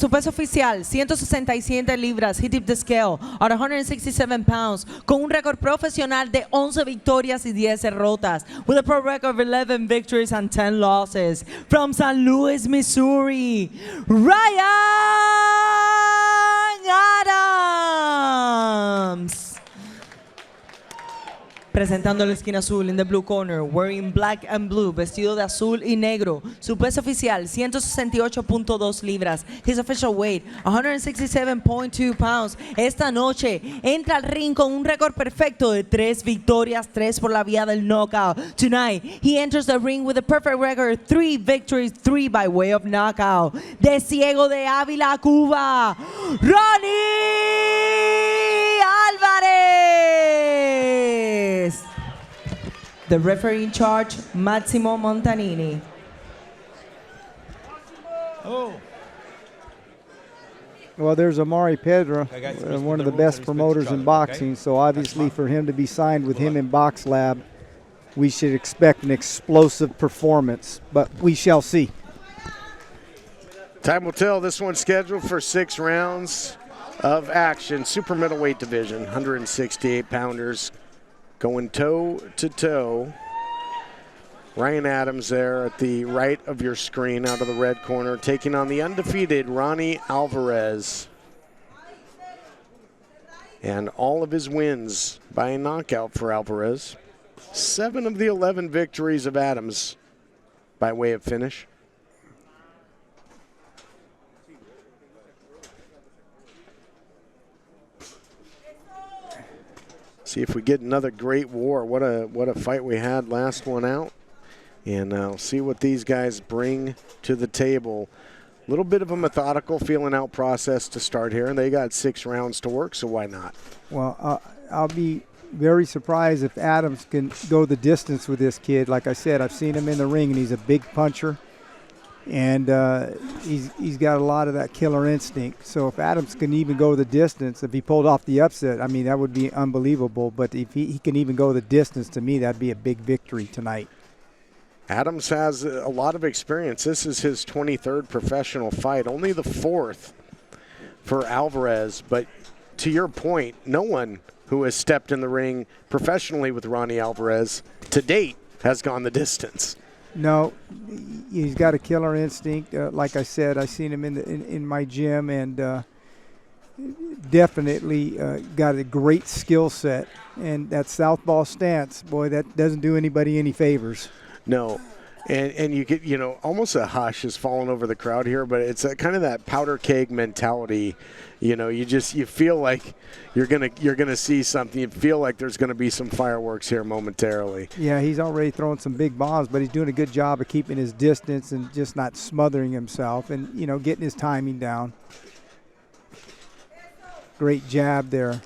Su peso oficial, 167 libras. He tipped the scale at 167 pounds, con un récord profesional de 11 victorias y 10 derrotas, with a pro record of 11 victories and 10 losses. From St. Louis, Missouri, Ryan Adams. Presentando la esquina azul, in the blue corner, wearing black and blue, vestido de azul y negro. Su peso oficial, 168.2 libras. His official weight, 167.2 pounds. Esta noche entra al ring con un récord perfecto de 3 victorias, 3 por la vía del knockout. Tonight, he enters the ring with a perfect record, 3 victories, 3 by way of knockout. De Ciego de Ávila, Cuba, Ronny Alvarez. The referee in charge, Massimo Montanini. Oh. Well, there's Amari Pedro, one of the best promoters in boxing, so obviously for him to be signed with him in Boxlab, we should expect an explosive performance, but we shall see. Time will tell. This one's scheduled for 6 rounds of action. Super middleweight division, 168 pounders. Going toe to toe. Ryan Adams there at the right of your screen out of the red corner, taking on the undefeated Ronny Alvarez. And all of his wins by a knockout for Alvarez. 7 of the 11 victories of Adams by way of finish. See if we get another great war. What a fight we had last one out. And see what these guys bring to the table. A little bit of a methodical feeling out process to start here, and they got 6 rounds to work, so why not? Well, I'll be very surprised if Adams can go the distance with this kid. Like I said, I've seen him in the ring, and he's a big puncher. And he's got a lot of that killer instinct. So if Adams can even go the distance, if he pulled off the upset, I mean, that would be unbelievable. But if he can even go the distance, to me, that'd be a big victory tonight. Adams has a lot of experience. This is his 23rd professional fight, only the 4th for Alvarez. But to your point, no one who has stepped in the ring professionally with Ronny Alvarez to date has gone the distance. No, he's got a killer instinct. Like I said, I've seen him in my gym, and definitely got a great skill set. And that southpaw stance, boy, that doesn't do anybody any favors. No, and you get, almost a hush is falling over the crowd here, but it's kind of that powder keg mentality. You feel like you're gonna see something. You feel like there's gonna be some fireworks here momentarily. Yeah, he's already throwing some big bombs, but he's doing a good job of keeping his distance and just not smothering himself, and getting his timing down. Great jab there.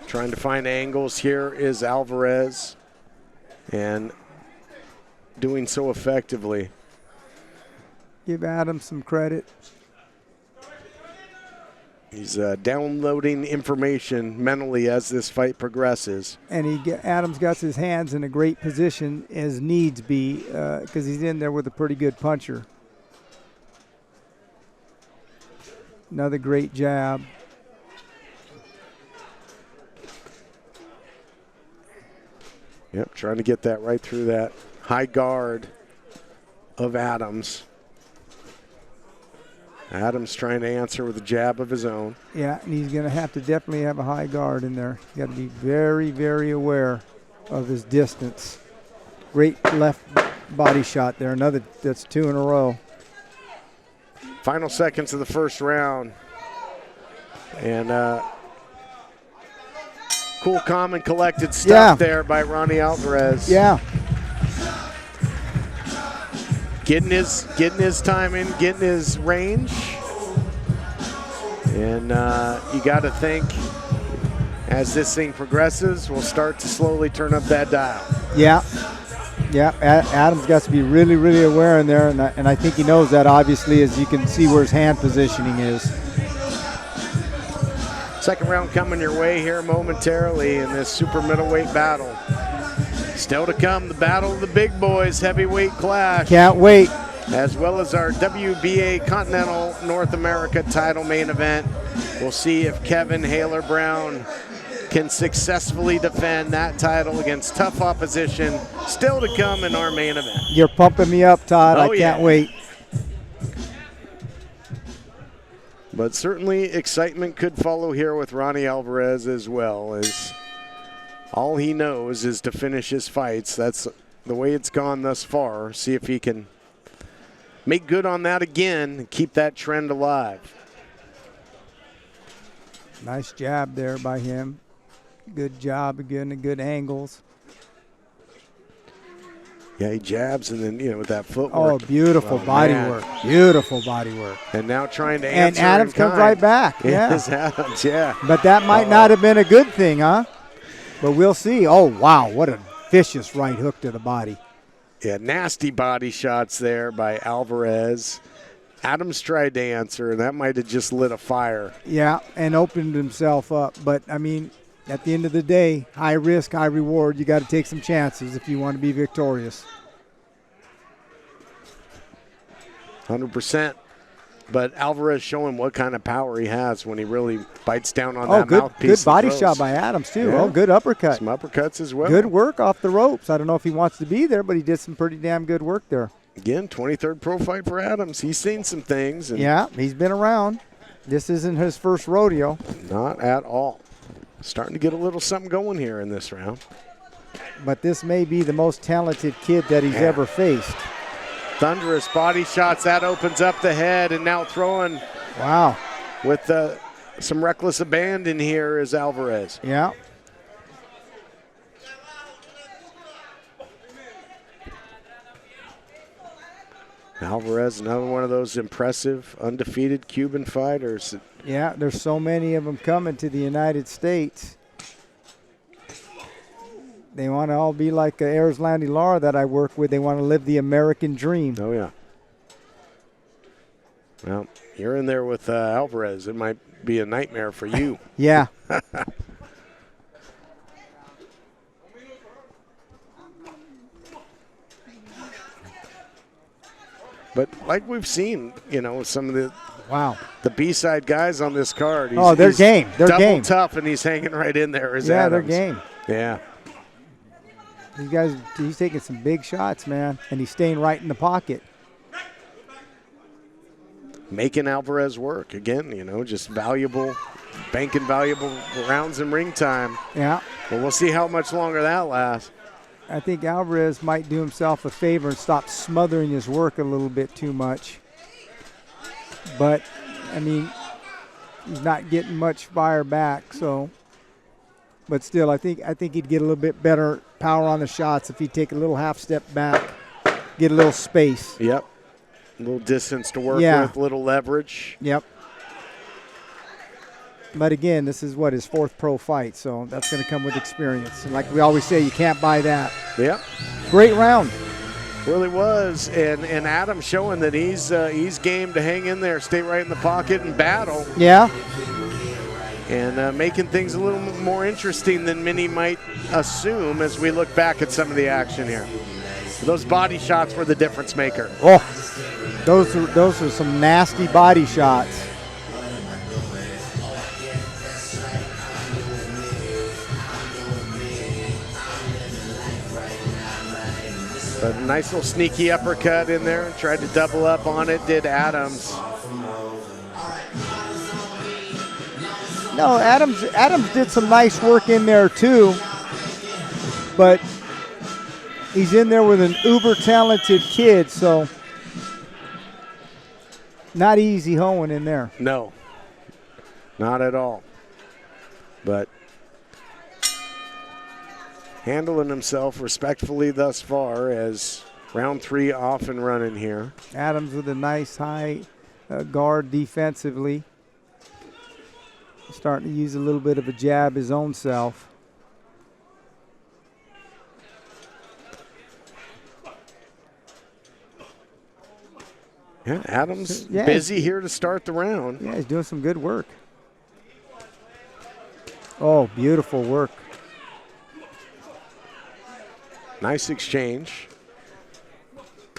Trying to find angles here is Alvarez, and doing so effectively. Give Adams some credit. He's downloading information mentally as this fight progresses. And Adams got his hands in a great position as needs be, because he's in there with a pretty good puncher. Another great jab. Yep, trying to get that right through that high guard of Adams. Adams trying to answer with a jab of his own. Yeah, and he's going to have to definitely have a high guard in there. He's got to be very, very aware of his distance. Great left body shot there. Another, that's 2 in a row. Final seconds of the first round. And cool, calm, and collected stuff there by Ronny Alvarez. Yeah. Getting his timing, getting his range. And you got to think, as this thing progresses, we'll start to slowly turn up that dial. Yeah. Yeah, Adams got to be really, really aware in there, and I think he knows that, obviously, as you can see where his hand positioning is. Second round coming your way here momentarily in this super middleweight battle. Still to come, the battle of the big boys, heavyweight clash. Can't wait. As well as our WBA Continental North America title main event. We'll see if Kevin Haler Brown can successfully defend that title against tough opposition. Still to come in our main event. You're pumping me up, Todd. Oh, I can't wait. But certainly excitement could follow here with Ronny Alvarez as well, as all he knows is to finish his fights. That's the way it's gone thus far. See if he can make good on that again and keep that trend alive. Nice jab there by him. Good job again, the good angles. Yeah, he jabs and then, with that footwork. Oh, beautiful body work. Beautiful body work. And now trying to answer. And Adams comes right back. Yeah. Yes, Adams, yeah. But that might not have been a good thing, huh? But we'll see. Oh, wow. What a vicious right hook to the body. Yeah, nasty body shots there by Alvarez. Adams tried to answer, and that might have just lit a fire. Yeah, and opened himself up. But, I mean, at the end of the day, high risk, high reward. You got to take some chances if you want to be victorious. 100%. But Alvarez showing what kind of power he has when he really bites down on that mouthpiece. Good body shot by Adams, too. Yeah. Oh, good uppercut. Some uppercuts as well. Good work off the ropes. I don't know if he wants to be there, but he did some pretty damn good work there. Again, 23rd pro fight for Adams. He's seen some things. And yeah, he's been around. This isn't his first rodeo. Not at all. Starting to get a little something going here in this round. But this may be the most talented kid that he's ever faced. Thunderous body shots. That opens up the head, and now throwing. Wow. With some reckless abandon here is Alvarez. Yeah. Alvarez, another one of those impressive, undefeated Cuban fighters. Yeah, there's so many of them coming to the United States. They want to all be like Erislandy Lara that I work with. They want to live the American dream. Oh, yeah. Well, you're in there with Alvarez. It might be a nightmare for you. Yeah. But like we've seen, some of the B-side guys on this card. They're game. They're double tough, and he's hanging right in there. Yeah, they're game. Yeah. These guys, he's taking some big shots, man, and he's staying right in the pocket. Making Alvarez work again, just valuable, banking valuable rounds in ring time. Yeah. But we'll see how much longer that lasts. I think Alvarez might do himself a favor and stop smothering his work a little bit too much. But, I mean, he's not getting much fire back, so. But still, I think he'd get a little bit better power on the shots if he'd take a little half step back, get a little space. Yep. A little distance to work with, little leverage. Yep. But again, this is his fourth pro fight, so that's going to come with experience. And like we always say, you can't buy that. Yep. Great round. Really was, and Adam showing that he's game to hang in there, stay right in the pocket and battle. Yeah. And making things a little more interesting than many might assume as we look back at some of the action here. Those body shots were the difference maker. Oh, those are some nasty body shots. A nice little sneaky uppercut in there. Tried to double up on it, did Adams. No, Adams did some nice work in there too. But he's in there with an uber talented kid, so not easy hoeing in there. No, not at all. But handling himself respectfully thus far as round 3 off and running here. Adams with a nice high guard defensively. Starting to use a little bit of a jab his own self. Yeah, Adams busy here to start the round. Yeah, he's doing some good work. Oh, beautiful work. Nice exchange.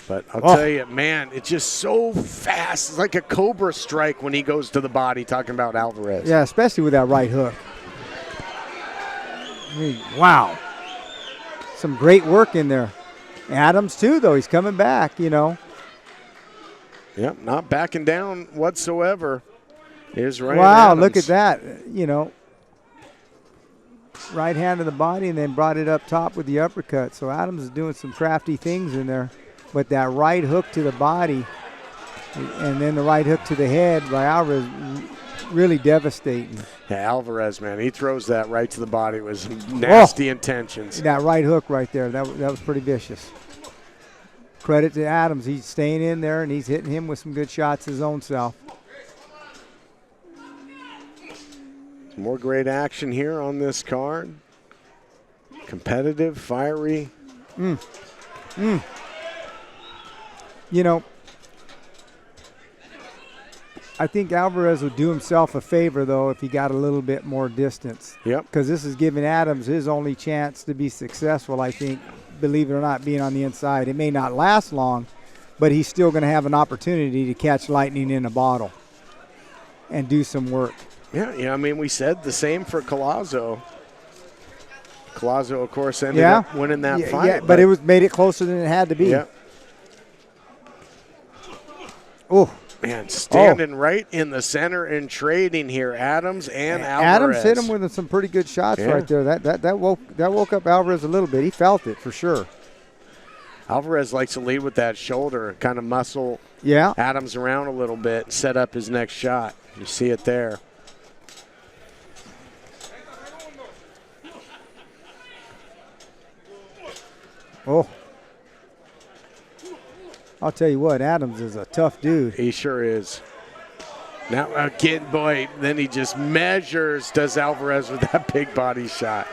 But I'll tell you, man, it's just so fast. It's like a cobra strike when he goes to the body, talking about Alvarez. Yeah, especially with that right hook. I mean, wow. Some great work in there. Adams, too, though. He's coming back, you know. Yep, not backing down whatsoever. Here's Ryan Wow, Adams. look at that. You know, right hand to the body and then brought it up top with the uppercut. So Adams is doing some crafty things in there. But that right hook to the body and then the right hook to the head by Alvarez, really devastating. Yeah, Alvarez, man, he throws that right to the body with nasty intentions. That right hook right there, that was pretty vicious. Credit to Adams. He's staying in there, and he's hitting him with some good shots his own self. More great action here on this card. Competitive, fiery. You know, I think Alvarez would do himself a favor, though, if he got a little bit more distance. Yep. Because this is giving Adams his only chance to be successful, I think, believe it or not, being on the inside. It may not last long, but he's still going to have an opportunity to catch lightning in a bottle and do some work. Yeah, I mean, we said the same for Collazo. Collazo, of course, ended up winning that fight. Yeah, but it made it closer than it had to be. Yeah. Oh, man, standing right in the center and trading here, Adams and Alvarez. Adams hit him with some pretty good shots right there. That woke up Alvarez a little bit. He felt it for sure. Alvarez likes to lead with that shoulder, kind of muscle Adams around a little bit, and set up his next shot. You see it there. Oh. I'll tell you what, Adams is a tough dude. He sure is. Now again, boy, then he just measures, does Alvarez with that big body shot.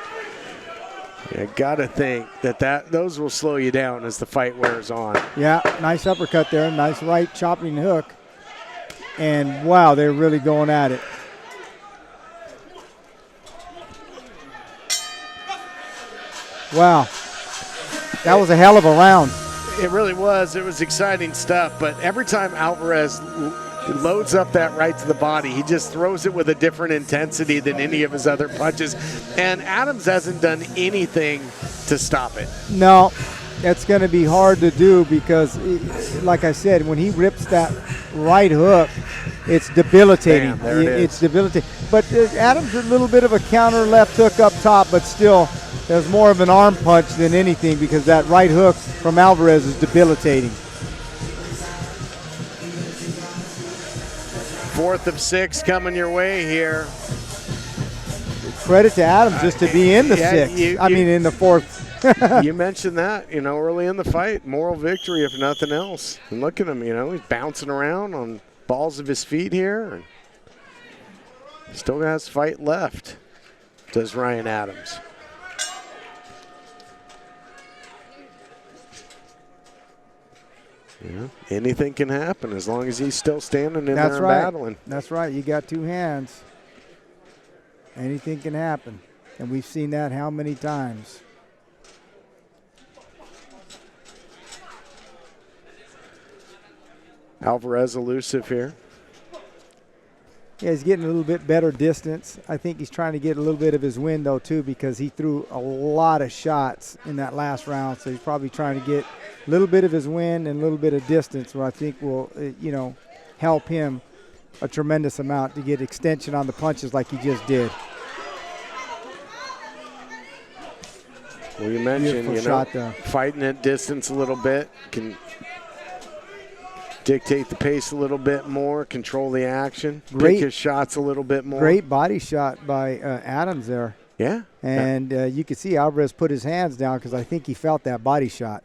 You gotta think that those will slow you down as the fight wears on. Yeah, nice uppercut there, nice right chopping hook. And wow, they're really going at it. Wow. That was a hell of a round. It really was. It was exciting stuff. But every time Alvarez loads up that right to the body, he just throws it with a different intensity than any of his other punches. And Adams hasn't done anything to stop it. No, that's going to be hard to do because, like I said, when he rips that right hook, it's debilitating. Bam, there it is. It's debilitating. But Adams a little bit of a counter left hook up top, but still there's more of an arm punch than anything because that right hook from Alvarez is debilitating. 4th of 6 coming your way here. Credit to Adams just to be in the sixth. In the fourth. You mentioned that, early in the fight. Moral victory, if nothing else. And look at him, he's bouncing around on balls of his feet here. And still has fight left, does Ryan Adams. Yeah, anything can happen as long as he's still standing in there and battling. That's right. You got two hands. Anything can happen. And we've seen that how many times? Alvarez elusive here. Yeah, he's getting a little bit better distance. I think he's trying to get a little bit of his wind, though, too, because he threw a lot of shots in that last round. So he's probably trying to get a little bit of his wind and a little bit of distance, where I think will, help him a tremendous amount to get extension on the punches like he just did. Well, you mentioned, fighting at distance a little bit can dictate the pace a little bit more, control the action, pick his shots a little bit more. Great body shot by Adams there. Yeah. And you can see Alvarez put his hands down because I think he felt that body shot.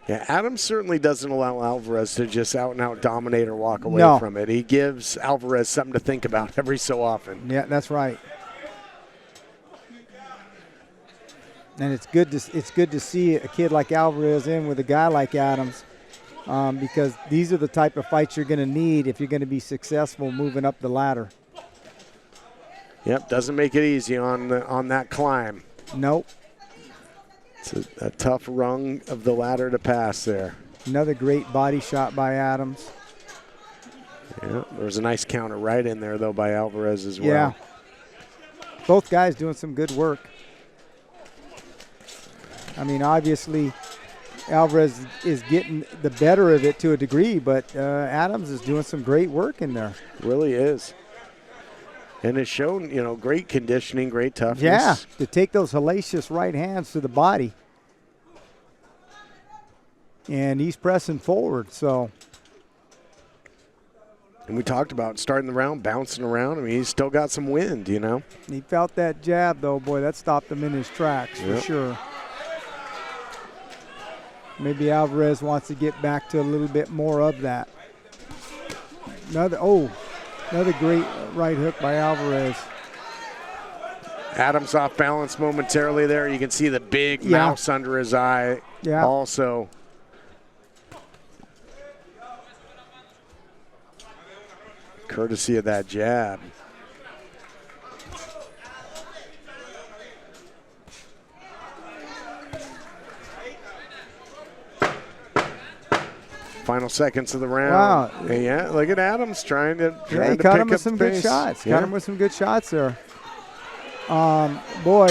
Yeah, Adams certainly doesn't allow Alvarez to just out-and-out dominate or walk away from it. He gives Alvarez something to think about every so often. Yeah, that's right. And it's good to see a kid like Alvarez in with a guy like Adams. Because these are the type of fights you're going to need if you're going to be successful moving up the ladder. Yep, doesn't make it easy on that climb. Nope. It's a tough rung of the ladder to pass there. Another great body shot by Adams. Yeah, there was a nice counter right in there, though, by Alvarez as well. Yeah. Both guys doing some good work. I mean, obviously, Alvarez is getting the better of it to a degree, but Adams is doing some great work in there. Really is. And has shown, you know, great conditioning, great toughness. Yeah, to take those hellacious right hands to the body. And he's pressing forward, so. And we talked about starting the round, bouncing around. I mean, he's still got some wind, you know. He felt that jab, though. Boy, that stopped him in his tracks for sure. Maybe Alvarez wants to get back to a little bit more of that. Another great right hook by Alvarez. Adams off balance momentarily there. You can see the big mouse under his eye also. Courtesy of that jab. Final seconds of the round. Wow. And yeah, look at Adams trying to He caught him with some good shots. Caught him with some good shots there. Boy,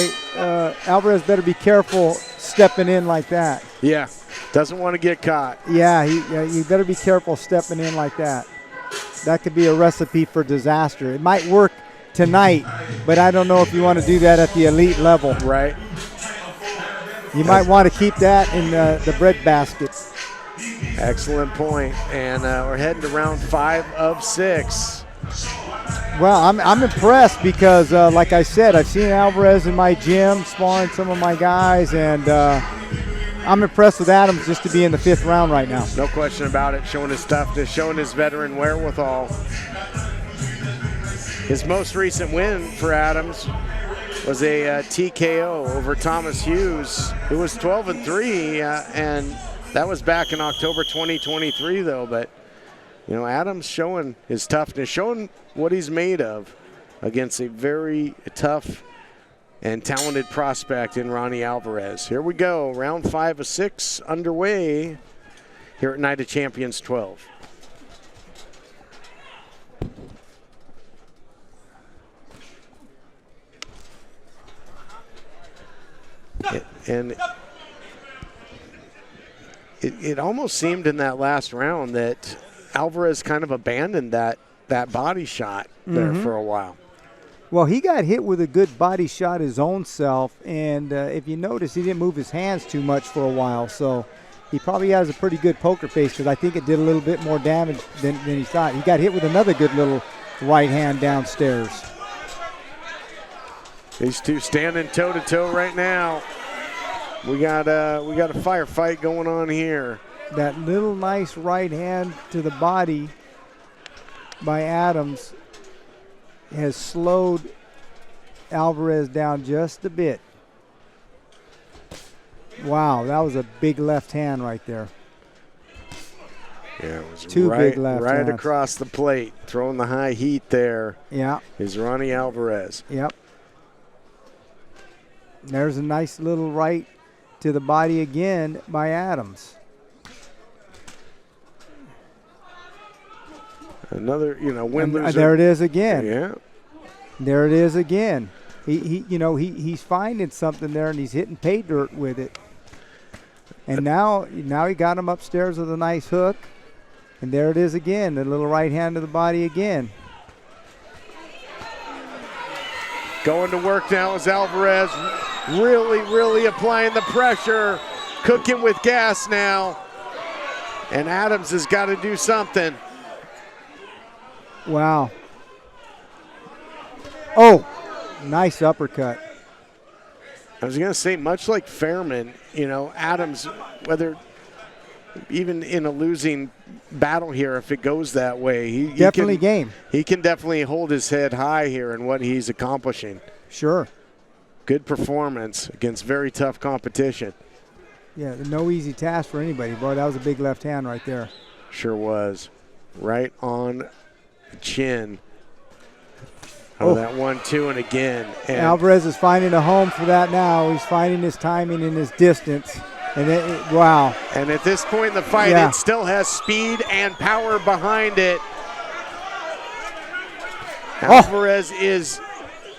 Alvarez better be careful stepping in like that. Yeah, doesn't want to get caught. Yeah, you better be careful stepping in like that. That could be a recipe for disaster. It might work tonight, but I don't know if you want to do that at the elite level. Right. You might want to keep that in the breadbasket. Excellent point. And we're heading to round 5 of 6. Well, I'm impressed because, like I said, I've seen Alvarez in my gym, sparring some of my guys, and I'm impressed with Adams just to be in the 5th round right now. No question about it, showing his toughness, showing his veteran wherewithal. His most recent win for Adams was a TKO over Thomas Hughes. It was 12-3, and that was back in October 2023, though. But, you know, Adams showing his toughness, showing what he's made of against a very tough and talented prospect in Ronny Alvarez. Here we go, round 5 of 6 underway here at Night of Champions 12. And it almost seemed in that last round that Alvarez kind of abandoned that body shot there for a while. Well, he got hit with a good body shot his own self, and if you notice, he didn't move his hands too much for a while, so he probably has a pretty good poker face because I think it did a little bit more damage than he thought. He got hit with another good little right hand downstairs. These two standing toe-to-toe right now. We got a firefight going on here. That little nice right hand to the body by Adams has slowed Alvarez down just a bit. Wow, that was a big left hand right there. Yeah, it was Two big left right hands. across the plate, throwing the high heat there. Yeah. Is Ronny Alvarez. Yep. There's a nice little right to the body again by Adams. Another, win loser. There it is again. Yeah. There it is again. He's finding something there, and he's hitting pay dirt with it. And now he got him upstairs with a nice hook, and there it is again. The little right hand to the body again. Going to work now is Alvarez, really applying the pressure, cooking with gas now. And Adams has got to do something. Wow. Oh, nice uppercut. I was going to say, much like Fairman, Adams, whether even in a losing battle here, if it goes that way, he can definitely hold his head high here in what he's accomplishing. Sure. Good performance against very tough competition. Yeah, no easy task for anybody. Boy, that was a big left hand right there. Sure was. Right on the chin. Oh, that 1-2 and again. And Alvarez is finding a home for that now. He's finding his timing and his distance. And wow. And at this point in the fight, Yeah. it still has speed and power behind it. Alvarez is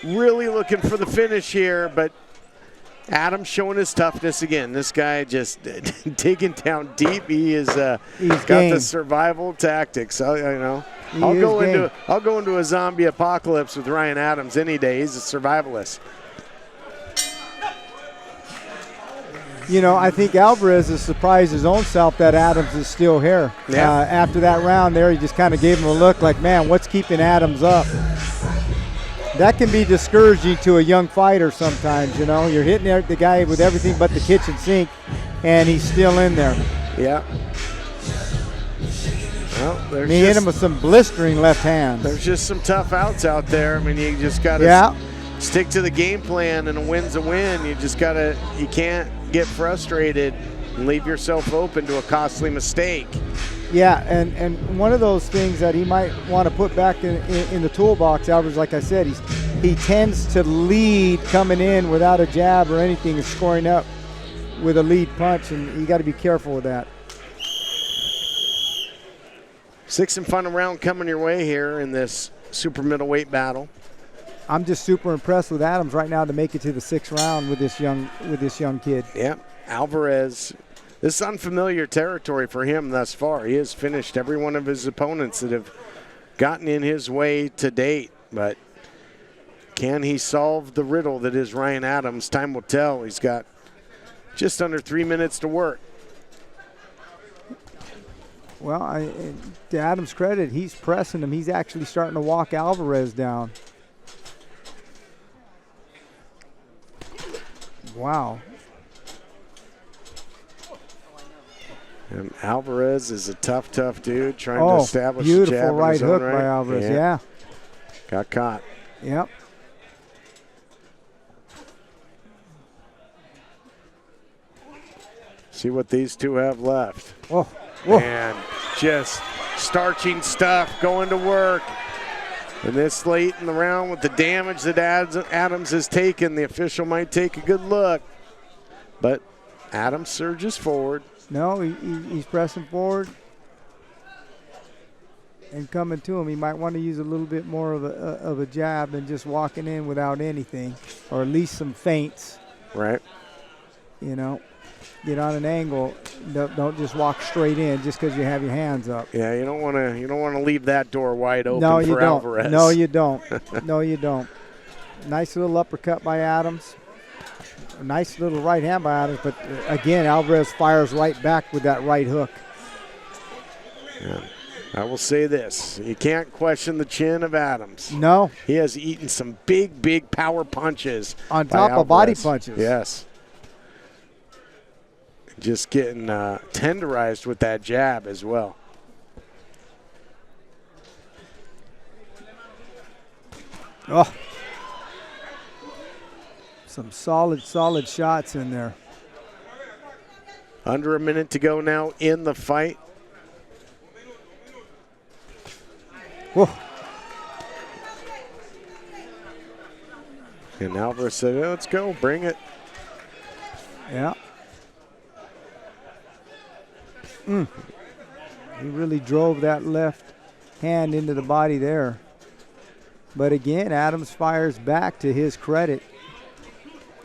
really looking for the finish here, but Adams showing his toughness again. This guy just digging down deep. He is got the survival tactics. I'll go into a zombie apocalypse with Ryan Adams any day. He's a survivalist. You know, I think Alvarez is surprised his own self that Adams is still here. Yeah. After that round there, he just kind of gave him a look like, man, what's keeping Adams up? That can be discouraging to a young fighter sometimes, you know. You're hitting the guy with everything but the kitchen sink, and he's still in there. Yeah. Well, he hit him with some blistering left hands. There's just some tough outs out there. I mean, you just got to stick to the game plan, and a win's a win. You can't get frustrated and leave yourself open to a costly mistake. Yeah, and one of those things that he might want to put back in the toolbox, Alvarez, like I said, he tends to lead coming in without a jab or anything, and scoring up with a lead punch, and you got to be careful with that. Sixth and final round coming your way here in this super middleweight battle. I'm just super impressed with Adams right now to make it to the 6th round with this young kid. Yeah, Alvarez. This is unfamiliar territory for him thus far. He has finished every one of his opponents that have gotten in his way to date. But can he solve the riddle that is Ryan Adams? Time will tell. He's got just under 3 minutes to work. Well, to Adams' credit, he's pressing him. He's actually starting to walk Alvarez down. Wow. And Alvarez is a tough dude trying to establish a jab. Beautiful right hook right. by Alvarez, yeah. Got caught. Yep. See what these two have left. Oh. Whoa. And just starching stuff, going to work. And this late in the round with the damage that Adams has taken, the official might take a good look. But Adams surges forward. No, he's pressing forward and coming to him. He might want to use a little bit more of a jab than just walking in without anything, or at least some feints. Right. You know, get on an angle. Don't just walk straight in just because you have your hands up. Yeah, you don't want to leave that door wide open for Alvarez. No, you don't. No, you don't. Nice little uppercut by Adams. A nice little right hand by Adams, but again, Alvarez fires right back with that right hook. Yeah. I will say this. You can't question the chin of Adams. No. He has eaten some big power punches. On top of body punches. Yes. Just getting tenderized with that jab as well. Oh. Some solid shots in there. Under a minute to go now in the fight. Whoa. And Alvarez said, "Yeah, let's go, bring it." Yeah. He really drove that left hand into the body there. But again, Adams fires back to his credit.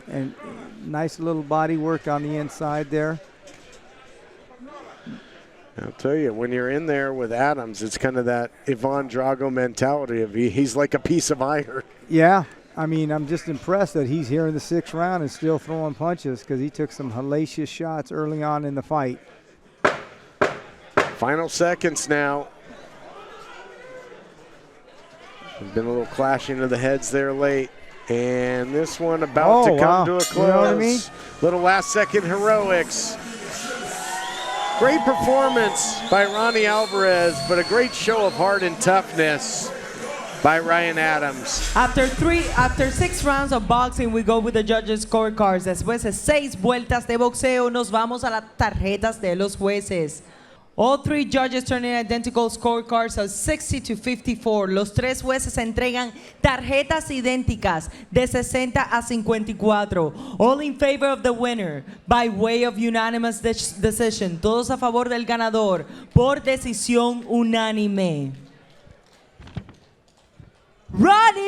And nice little body work on the inside there. I'll tell you, when you're in there with Adams, it's kind of that Ivan Drago mentality of he's like a piece of iron. Yeah. I mean, I'm just impressed that he's here in the 6th round and still throwing punches, because he took some hellacious shots early on in the fight. Final seconds now. There's been a little clashing of the heads there late. And this one about to come to a close. You know what I mean? Little last second heroics. Great performance by Ronny Alvarez, but a great show of heart and toughness by Ryan Adams. After 6 rounds of boxing, we go with the judges' scorecards. Después de 6 vueltas de boxeo, nos vamos a las tarjetas de los jueces. All three judges turn in identical scorecards of 60-54. Los tres jueces entregan tarjetas idénticas de 60 a 54. All in favor of the winner by way of unanimous decision. Todos a favor del ganador por decisión unánime. Ronny